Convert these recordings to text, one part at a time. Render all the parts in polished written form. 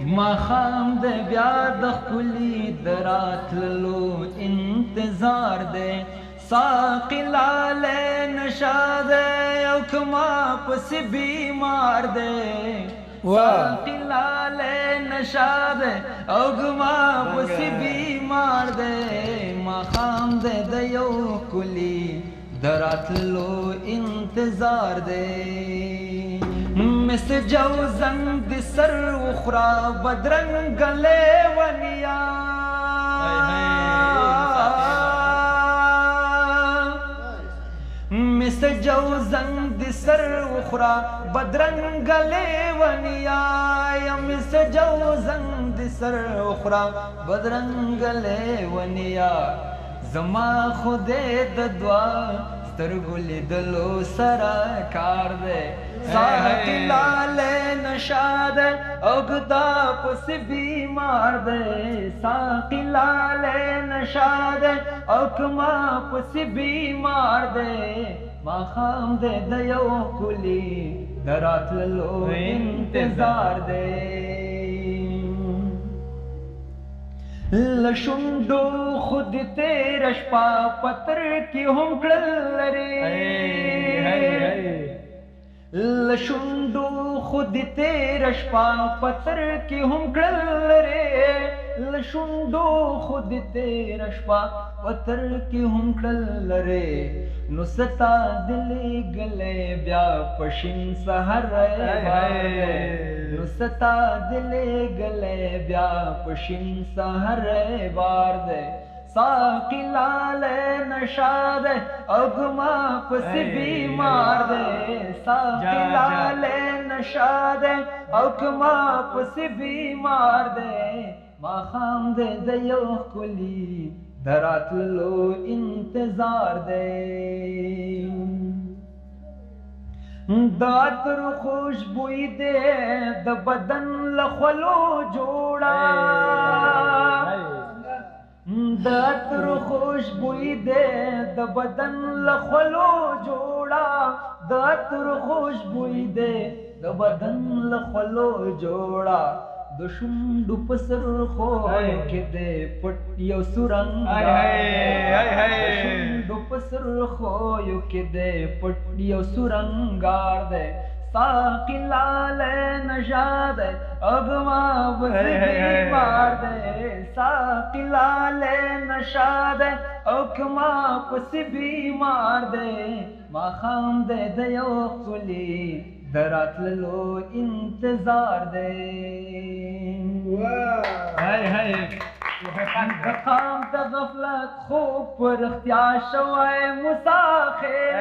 ماښام د بیا د ښکلي د راتللو انتظار دی ساقي لالی نشه دی او که ما پسې بیمار دی ساقي لالی نشه دی او که ما پسې بیمار دی ماښام دی د یو ښکلي د راتللو انتظار دی مس جوزن د سر وخورا بدرنګ لیونیا مس جوزن د سر وخورا بدرنګ لیونیا مس جوزن د سر وخورا بدرنګ لیونیا زما خدای د دعا سترګو لیدلو سره کار دی ساقي لالی نشه دی او که دا پسې بیمار دی ساقي لالی نشه دی او که ما پسې بیمار دی ماښام دی د یو ښکلي د راتللو انتظار دی لشوندو خود تیره شپه پتر کې هم کړل لري لشوندو خود تیره شپه پتر کې هم کړل لري لشوندو خود تیره شپه پتر کې هم کړل لري نو ستا دلې ګلې بیا پشین سحر نو ستا دلې ګلې بیا پشین سحر بار دی ساقي لالی نشه دی او که ما پسې بیمار دی ساقي لالی نشه دی او که ما پسې بیمار دی ماښام دی د یو ښکلي د راتللو انتظار دی د عطر خوشبویي دی د بدن له خولو جوړه د عطر خوشبویي دی د بدن له خولو جوړه د عطر خوشبویي دی د بدن له خولو جوړه د شونډو په سرخویو کې دی پټ یو سورنګار د شونډو په سرخویو کې دی پټ یو سورنګار دی ساقي لالی نشه دی او که ما پسې بیمار دی ساقي لالی نشه دی او که ما پسې بیمار دی ماښام دی د یو ښکلي د راتللو انتظار دی د قام د غفلت خوب پر اختیا شوی مساخر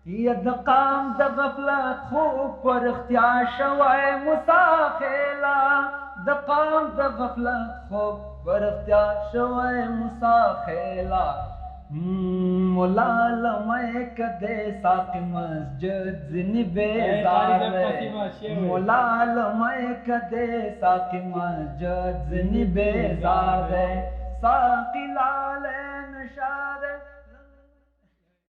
یا د قام د غفلت خوب پر اختیا شوی مساخلا د قام د غفلت خوب پر اختیا شوی مساخلا مولا لمے کدے ساقی مسجد زنی بیزار مولا لمے کدے ساقی مسجد زنی بیزار ساقی لالی نشه دی